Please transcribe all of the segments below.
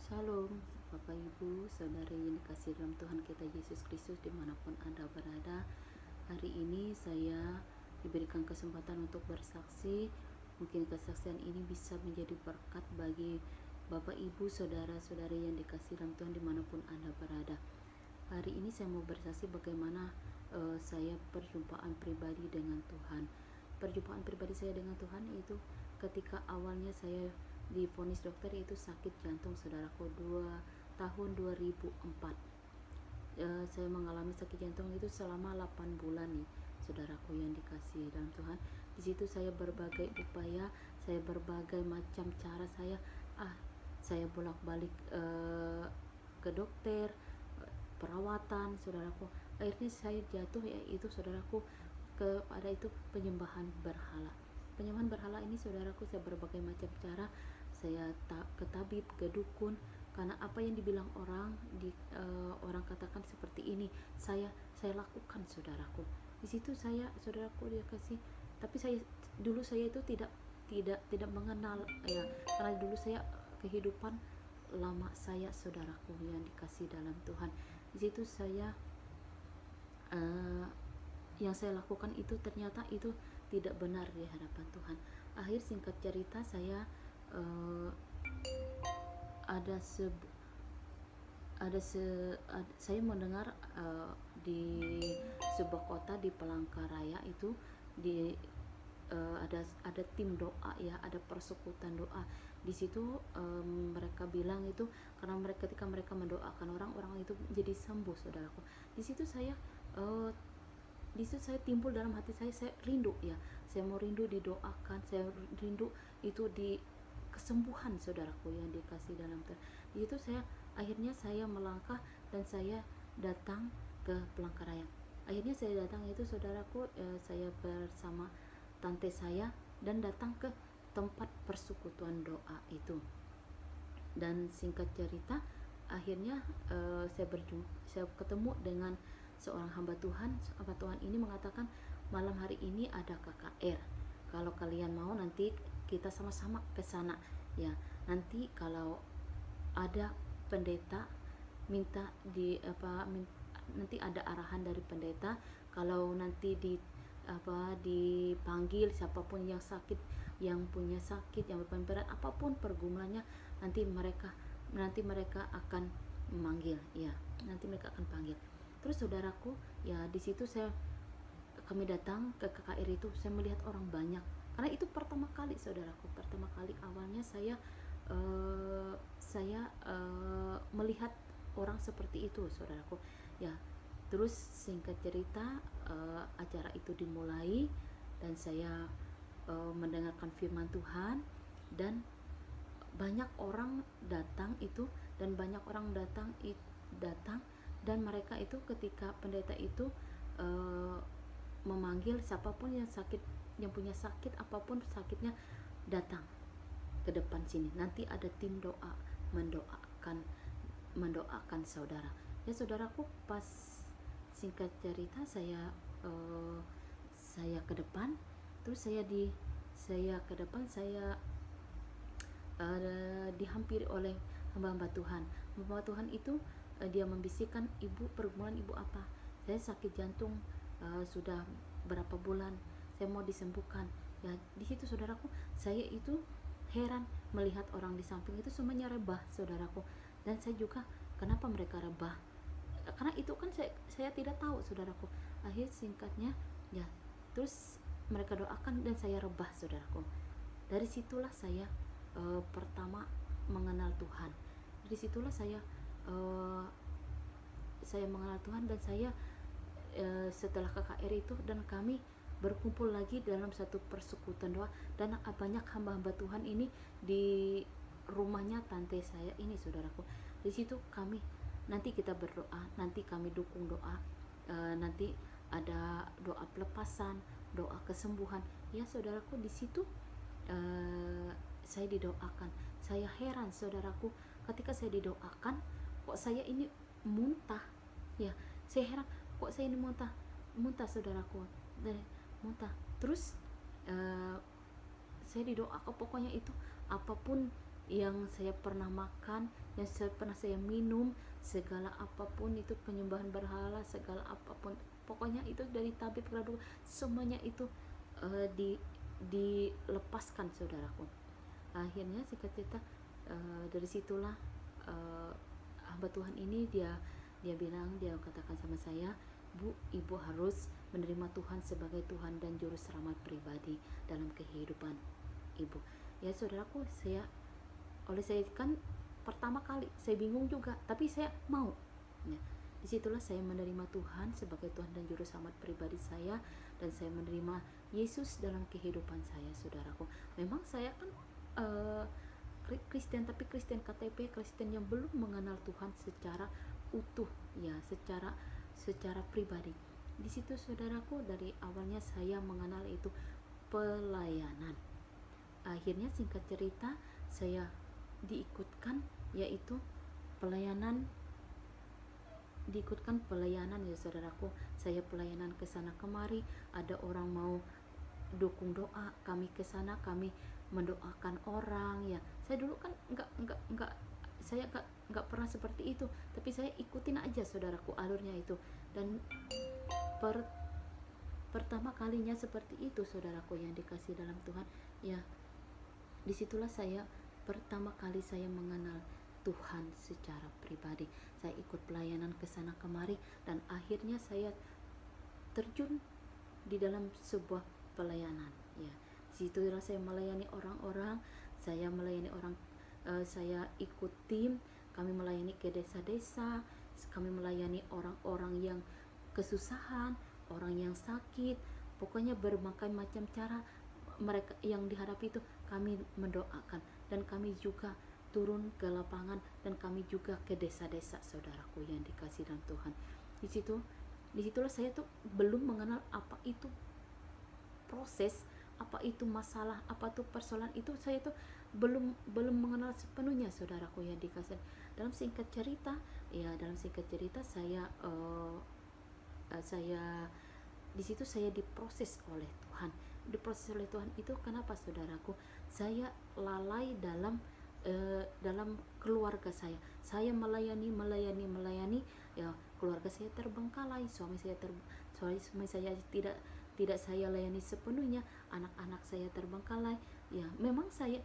Shalom, Bapak Ibu, Saudara yang dikasihi dalam Tuhan kita Yesus Kristus dimanapun Anda berada. Hari ini saya diberikan kesempatan untuk bersaksi. Mungkin kesaksian ini bisa menjadi berkat bagi Bapak Ibu, Saudara-saudari yang dikasihi dalam Tuhan dimanapun Anda berada. Hari ini saya mau bersaksi bagaimana saya perjumpaan pribadi dengan Tuhan. Perjumpaan pribadi saya dengan Tuhan itu ketika awalnya saya divonis dokter itu sakit jantung, saudaraku, tahun 2004. Saya mengalami sakit jantung itu selama 8 bulan nih, saudaraku yang dikasihi dalam Tuhan. Di situ saya berbagai upaya, saya berbagai macam cara saya bolak-balik ke dokter, perawatan, saudaraku. Akhirnya saya jatuh, yaitu saudaraku, kepada itu penyembahan berhala. Penyembahan berhala ini, saudaraku, saya berbagai macam cara. Saya ke tabib, ke dukun, karena apa yang dibilang orang orang katakan seperti ini, saya lakukan, saudaraku. Di situ saya, saudaraku, dia kasih, tapi dulu saya itu tidak mengenal ya, karena dulu saya kehidupan lama saya, saudaraku yang dikasih dalam Tuhan. Di situ saya yang saya lakukan itu ternyata itu tidak benar di hadapan Tuhan. Akhir singkat cerita, saya saya mendengar di sebuah kota di Palangkaraya itu ada tim doa ya, ada persekutuan doa. Di situ mereka bilang itu karena ketika mereka mendoakan orang itu jadi sembuh, saudaraku. Di situ saya timbul dalam hati saya rindu ya, saya mau rindu didoakan, saya rindu itu di kesembuhan, saudaraku yang dikasih dalam Tuhan. Di situ akhirnya saya melangkah dan saya datang ke Palangkaraya. Akhirnya saya datang itu, saudaraku, saya bersama tante saya dan datang ke tempat persekutuan doa itu. Dan singkat cerita, akhirnya saya ketemu dengan seorang hamba Tuhan. Hamba Tuhan ini mengatakan, malam hari ini ada KKR. Kalau kalian mau, nanti kita sama-sama ke sana ya. Nanti kalau ada pendeta nanti ada arahan dari pendeta. Kalau nanti dipanggil siapapun yang sakit, yang punya sakit, yang berat, apapun pergumulannya, nanti mereka akan memanggil ya. Nanti mereka akan panggil. Terus, saudaraku, ya di situ kami datang ke KKR itu, saya melihat orang banyak. Karena itu pertama kali, saudaraku, awalnya saya melihat orang seperti itu, saudaraku ya. Terus singkat cerita, acara itu dimulai dan saya mendengarkan firman Tuhan, dan banyak orang datang itu, dan dan mereka itu ketika pendeta itu memanggil siapapun yang sakit, yang punya sakit apapun sakitnya, datang ke depan sini, nanti ada tim doa mendoakan saudara ya. Saudaraku, pas singkat cerita saya ke depan. Terus saya ke depan, saya dihampiri oleh hamba-hamba Tuhan. Hamba Tuhan itu dia membisikkan, ibu, pergumulan ibu apa? Saya sakit jantung sudah berapa bulan, saya mau disembuhkan ya. Di situ, saudaraku, saya itu heran melihat orang di samping itu semuanya rebah, saudaraku. Dan saya juga, kenapa mereka rebah? Karena itu kan saya tidak tahu, saudaraku. Akhir singkatnya ya, terus mereka doakan dan saya rebah, saudaraku. Dari situlah saya pertama mengenal Tuhan. Dari situlah saya mengenal Tuhan, dan saya setelah KKR itu, dan kami berkumpul lagi dalam satu persekutuan doa, dan banyak hamba-hamba Tuhan ini di rumahnya tante saya ini, saudaraku. Di situ nanti kita berdoa, nanti kami dukung doa, nanti ada doa pelepasan, doa kesembuhan ya, saudaraku. Di situ saya didoakan. Saya heran, saudaraku, ketika saya didoakan, kok saya ini muntah ya. Saya heran, kok saya ini muntah, saudaraku, muntah. Terus saya didoakan, pokoknya itu apapun yang saya pernah makan, yang pernah saya minum, segala apapun itu penyembahan berhala, segala apapun, pokoknya itu dari tabib radu, semuanya itu dilepaskan, saudaraku. Akhirnya singkat cerita, dari situlah hamba Tuhan ini dia katakan sama saya, Bu, ibu harus menerima Tuhan sebagai Tuhan dan juru selamat pribadi dalam kehidupan ibu. Ya saudaraku, saya kan pertama kali saya bingung juga, tapi saya mau. Ya, disitulah saya menerima Tuhan sebagai Tuhan dan juru selamat pribadi saya, dan saya menerima Yesus dalam kehidupan saya, saudaraku. Memang saya kan Kristen, tapi Kristen KTP, Kristen yang belum mengenal Tuhan secara utuh, ya, secara pribadi. Di situ saudaraku, dari awalnya saya mengenal itu pelayanan. Akhirnya singkat cerita saya diikutkan, yaitu pelayanan ya saudaraku. Saya pelayanan ke sana kemari, ada orang mau dukung doa, kami ke sana, kami mendoakan orang, ya. Saya dulu kan nggak pernah seperti itu, tapi saya ikutin aja saudaraku alurnya itu, dan pertama kalinya seperti itu, saudaraku yang dikasih dalam Tuhan, ya. Disitulah pertama kali saya mengenal Tuhan secara pribadi. Saya ikut pelayanan ke sana kemari, dan akhirnya saya terjun di dalam sebuah pelayanan, ya. Disitulah saya melayani orang-orang, saya ikut tim, kami melayani ke desa-desa, kami melayani orang-orang yang kesusahan, orang yang sakit, pokoknya berbagai macam cara mereka yang dihadapi itu kami mendoakan, dan kami juga turun ke lapangan, dan kami juga ke desa-desa, saudaraku yang dikasih dalam Tuhan. Disitulah saya tuh belum mengenal apa itu proses, apa itu masalah, apa tuh persoalan itu, saya tuh belum mengenal sepenuhnya, saudaraku yang dikasih. Dalam singkat cerita saya di situ saya diproses oleh Tuhan. Diproses oleh Tuhan itu kenapa, saudaraku? Saya lalai dalam keluarga saya. Saya melayani, ya, keluarga saya terbengkalai, suami saya tidak saya layani sepenuhnya, anak-anak saya terbengkalai, ya. Memang saya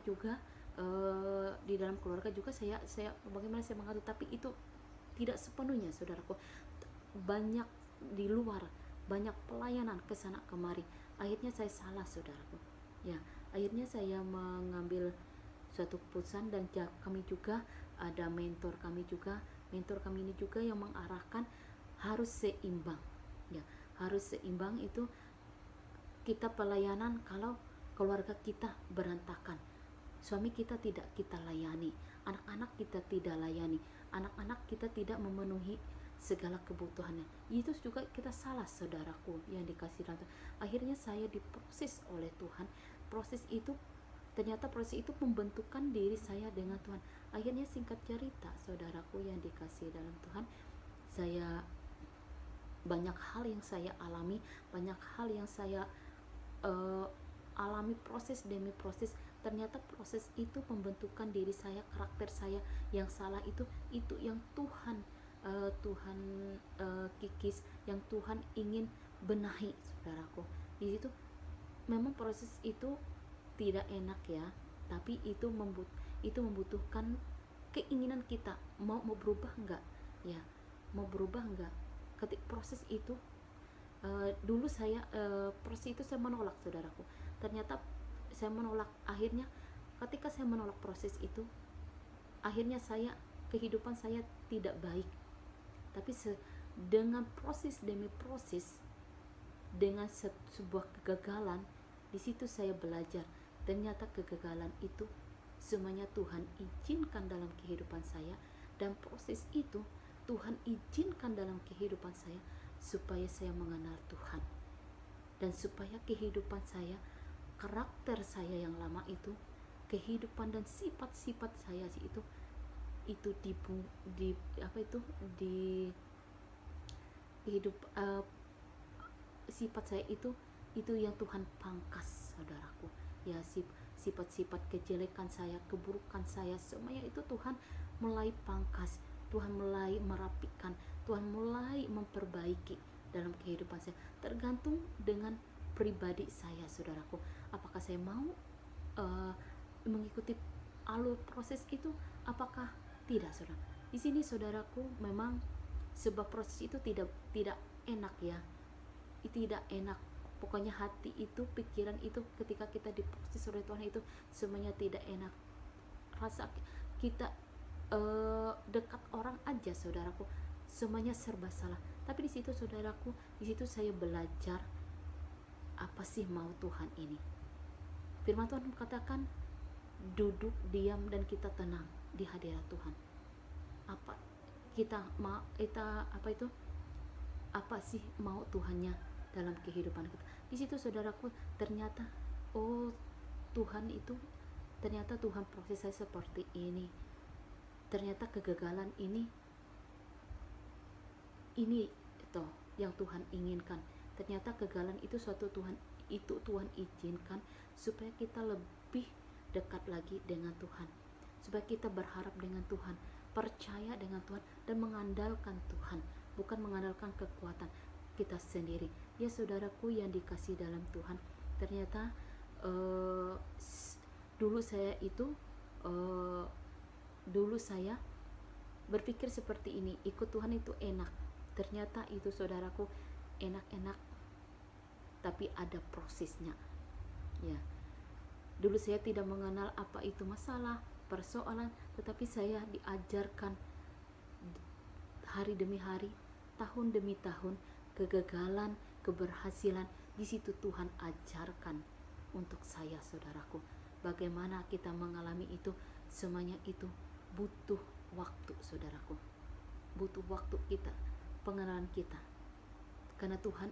juga di dalam keluarga juga saya bagaimana saya mengatur, tapi itu tidak sepenuhnya, saudaraku. Banyak di luar, banyak pelayanan ke sana kemari. Akhirnya saya salah, saudaraku. Ya, akhirnya saya mengambil suatu keputusan, dan kami juga ada mentor kami ini juga yang mengarahkan harus seimbang. Ya, harus seimbang itu kita pelayanan kalau keluarga kita berantakan. Suami kita tidak kita layani, anak-anak kita tidak layani, anak-anak kita tidak memenuhi segala kebutuhannya. Itu juga kita salah, saudaraku yang dikasih Tuhan. Akhirnya saya diproses oleh Tuhan. Ternyata proses itu membentukkan diri saya dengan Tuhan. Akhirnya singkat cerita, saudaraku yang dikasih dalam Tuhan, saya banyak hal yang saya alami, banyak hal yang saya alami, proses demi proses. Ternyata proses itu membentukkan diri saya, karakter saya yang salah itu yang Tuhan kikis, yang Tuhan ingin benahi, saudaraku. Di situ memang proses itu tidak enak, ya, tapi itu membutuhkan keinginan kita, mau berubah enggak, ya, mau berubah enggak. Ketika proses itu dulu proses itu saya menolak, saudaraku. Ternyata saya menolak. Akhirnya ketika saya menolak proses itu, akhirnya kehidupan saya tidak baik. Tapi dengan proses demi proses, dengan sebuah kegagalan, di situ saya belajar. Ternyata kegagalan itu semuanya Tuhan izinkan dalam kehidupan saya, dan proses itu Tuhan izinkan dalam kehidupan saya supaya saya mengenal Tuhan, dan supaya kehidupan saya, karakter saya yang lama itu, kehidupan dan sifat-sifat saya itu sifat saya itu yang Tuhan pangkas, saudaraku, ya sifat-sifat kejelekan saya, keburukan saya, semuanya itu Tuhan mulai pangkas, Tuhan mulai merapikan, Tuhan mulai memperbaiki dalam kehidupan saya. Tergantung dengan pribadi saya, saudaraku. Apakah saya mau mengikuti alur proses itu? Apakah tidak, saudara? Di sini, saudaraku, memang sebuah proses itu tidak enak ya, tidak enak. Pokoknya hati itu, pikiran itu, ketika kita diproses oleh Tuhan itu semuanya tidak enak. Rasa kita dekat orang aja, saudaraku, semuanya serba salah. Tapi di situ, saudaraku, di situ saya belajar apa sih mau Tuhan ini. Firman Tuhan katakan, duduk diam dan kita tenang di hadirat Tuhan. Apa sih mau Tuhannya dalam kehidupan kita? Di situ, saudaraku, ternyata Tuhan proses saya seperti ini. Ternyata kegagalan ini toh yang Tuhan inginkan. Ternyata kegagalan itu Tuhan izinkan supaya kita lebih dekat lagi dengan Tuhan, supaya kita berharap dengan Tuhan, percaya dengan Tuhan, dan mengandalkan Tuhan, bukan mengandalkan kekuatan kita sendiri. Ya, saudaraku yang dikasih dalam Tuhan, ternyata dulu saya berpikir seperti ini, ikut Tuhan itu enak. Ternyata itu, saudaraku, enak-enak, tapi ada prosesnya. Ya, dulu saya tidak mengenal apa itu masalah, persoalan, tetapi saya diajarkan hari demi hari, tahun demi tahun, kegagalan, keberhasilan. Di situ Tuhan ajarkan untuk saya, saudaraku, bagaimana kita mengalami itu. Semuanya itu butuh waktu, saudaraku, butuh waktu kita, pengenalan kita. Karena Tuhan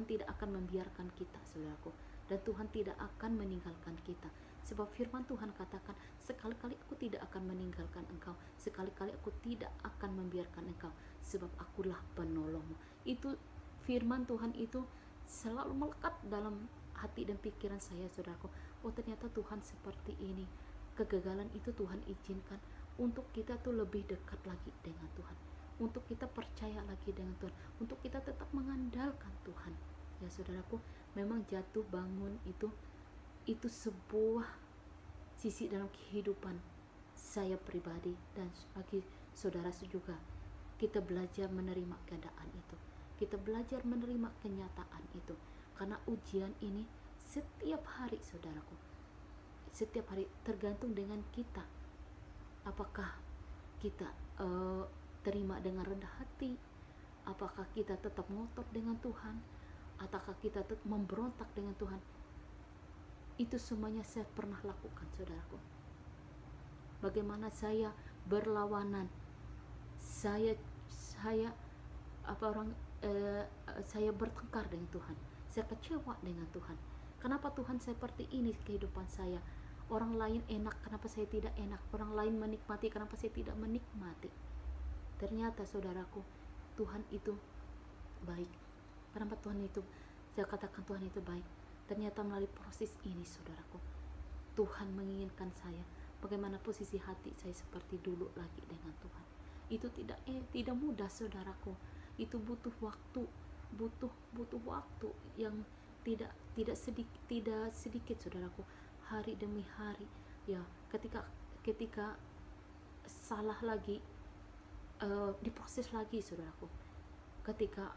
tidak akan membiarkan kita, saudaraku, dan Tuhan tidak akan meninggalkan kita. Sebab firman Tuhan katakan, sekali-kali aku tidak akan meninggalkan engkau, sekali-kali aku tidak akan membiarkan engkau, sebab akulah penolongmu. Itu firman Tuhan itu selalu melekat dalam hati dan pikiran saya, saudaraku. Ternyata Tuhan seperti ini. Kegagalan itu Tuhan izinkan untuk kita tuh lebih dekat lagi dengan Tuhan, untuk kita percaya lagi dengan Tuhan, untuk kita tetap mengandalkan Tuhan. Ya, saudaraku, memang jatuh bangun itu sebuah sisi dalam kehidupan saya pribadi, dan bagi saudara juga. Kita belajar menerima keadaan itu, kita belajar menerima kenyataan itu, karena ujian ini setiap hari, saudaraku, setiap hari, tergantung dengan kita. Apakah kita terima dengan rendah hati? Apakah kita tetap ngotot dengan Tuhan? Ataukah kita tetap memberontak dengan Tuhan? Itu semuanya saya pernah lakukan, saudaraku. Bagaimana saya berlawanan, saya bertengkar dengan Tuhan, saya kecewa dengan Tuhan. Kenapa Tuhan seperti ini kehidupan saya? Orang lain enak, kenapa saya tidak enak? Orang lain menikmati, kenapa saya tidak menikmati? Ternyata, saudaraku, Tuhan itu baik. Kenapa saya katakan Tuhan itu baik? Ternyata melalui proses ini, saudaraku, Tuhan menginginkan saya, bagaimana posisi hati saya seperti dulu lagi dengan Tuhan. Itu tidak mudah, saudaraku. Itu butuh waktu, butuh waktu yang tidak sedikit, saudaraku. Hari demi hari, ya, ketika salah lagi, diproses lagi, saudaraku. Ketika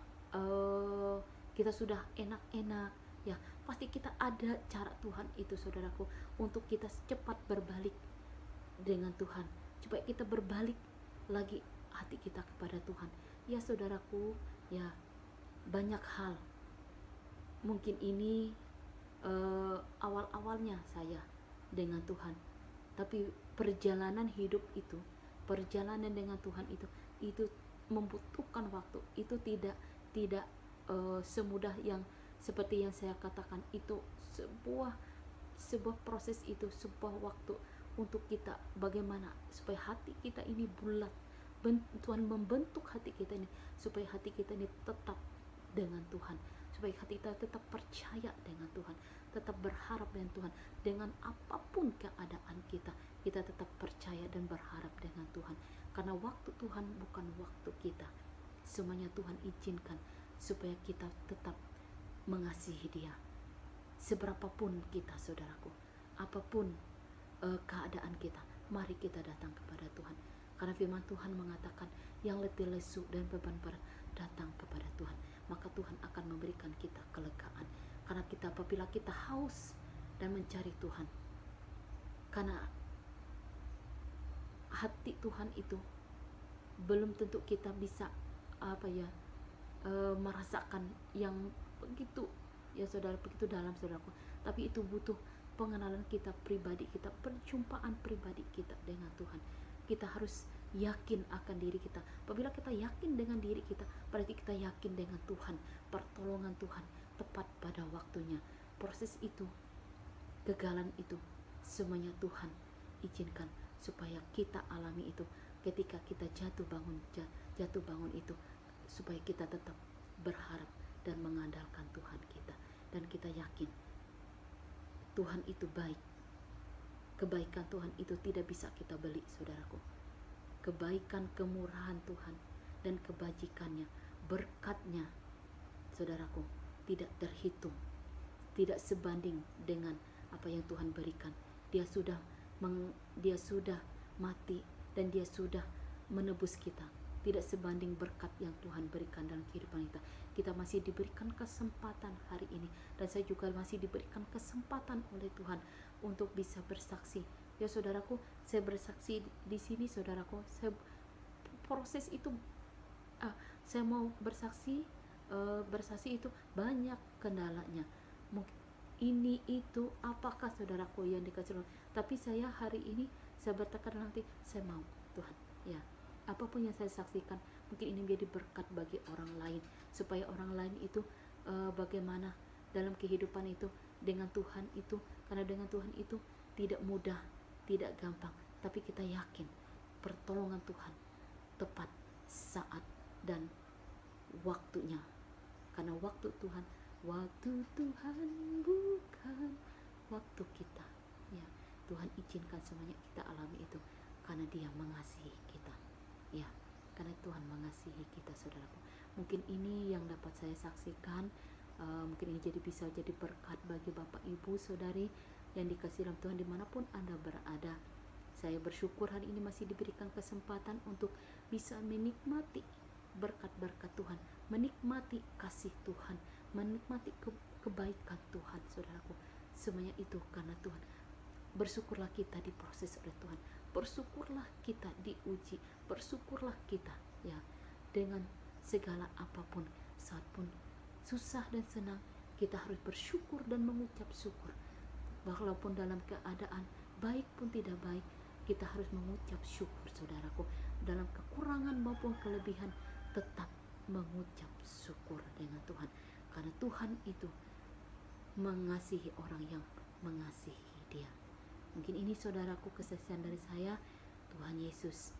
kita sudah enak-enak, ya, pasti kita ada cara Tuhan itu, saudaraku, untuk kita cepat berbalik dengan Tuhan, supaya kita berbalik lagi hati kita kepada Tuhan. Ya, saudaraku, ya, banyak hal. Mungkin ini awal-awalnya saya dengan Tuhan, tapi perjalanan hidup itu, perjalanan dengan Tuhan itu membutuhkan waktu. Itu tidak semudah yang seperti yang saya katakan. Itu sebuah proses, itu sebuah waktu untuk kita, bagaimana supaya hati kita ini bulat. Tuhan membentuk hati kita ini supaya hati kita ini tetap dengan Tuhan, supaya hati kita tetap percaya dengan Tuhan, tetap berharap dengan Tuhan. Dengan apapun keadaan kita tetap percaya dan berharap dengan Tuhan. Karena waktu Tuhan bukan waktu kita. Semuanya Tuhan izinkan supaya kita tetap mengasihi Dia. Seberapapun kita, saudaraku, apapun keadaan kita, mari kita datang kepada Tuhan. Karena firman Tuhan mengatakan, yang letih lesu dan beban berat datang kepada Tuhan, maka Tuhan akan memberikan kita kelegaan. Karena apabila kita haus dan mencari Tuhan, karena hati Tuhan itu belum tentu kita bisa merasakan yang begitu ya saudara, begitu dalam, saudaraku. Tapi itu butuh pengenalan kita pribadi, kita perjumpaan pribadi kita dengan Tuhan. Kita harus yakin akan diri kita. Apabila kita yakin dengan diri kita, berarti kita yakin dengan Tuhan. Pertolongan Tuhan tepat pada waktunya. Proses itu, kegagalan itu, semuanya Tuhan izinkan supaya kita alami itu. Ketika kita jatuh bangun itu, supaya kita tetap berharap dan mengandalkan Tuhan kita. Dan kita yakin Tuhan itu baik. Kebaikan Tuhan itu tidak bisa kita beli, saudaraku. Kebaikan, kemurahan Tuhan dan kebajikannya, berkatnya, saudaraku, tidak terhitung, tidak sebanding dengan apa yang Tuhan berikan. Dia sudah mati dan Dia sudah menebus kita. Tidak sebanding berkat yang Tuhan berikan dalam kehidupan kita. Kita masih diberikan kesempatan hari ini, dan saya juga masih diberikan kesempatan oleh Tuhan untuk bisa bersaksi. Ya saudaraku, saya bersaksi di sini, saudaraku. Proses itu, saya mau bersaksi itu banyak kendalanya. Mungkin ini itu apakah, saudaraku, yang dikasih Tuhan. Tapi saya hari ini saya bertekad nanti saya mau Tuhan, ya. Apapun yang saya saksikan, mungkin ini menjadi berkat bagi orang lain, supaya orang lain itu bagaimana dalam kehidupan itu dengan Tuhan itu. Karena dengan Tuhan itu tidak mudah, tidak gampang, tapi kita yakin pertolongan Tuhan tepat saat dan waktunya. Karena waktu Tuhan bukan waktu kita, ya. Tuhan izinkan semuanya kita alami itu karena Dia mengasihi kita, ya. Karena Tuhan mengasihi kita, saudaraku. Mungkin ini yang dapat saya saksikan. Mungkin ini bisa jadi berkat bagi Bapak Ibu Saudari yang dikasihi dalam Tuhan dimanapun Anda berada. Saya bersyukur hari ini masih diberikan kesempatan untuk bisa menikmati berkat-berkat Tuhan, menikmati kasih Tuhan, menikmati kebaikan Tuhan, saudaraku. Semuanya itu karena Tuhan. Bersyukurlah kita diproses oleh Tuhan, bersyukurlah kita diuji, bersyukurlah kita, ya, dengan segala apapun. Saat pun susah dan senang, kita harus bersyukur dan mengucap syukur. Walaupun dalam keadaan baik pun tidak baik, kita harus mengucap syukur, saudaraku. Dalam kekurangan maupun kelebihan, tetap mengucap syukur dengan Tuhan. Karena Tuhan itu mengasihi orang yang mengasihi Dia. Mungkin ini, saudaraku, kesaksian dari saya. Tuhan Yesus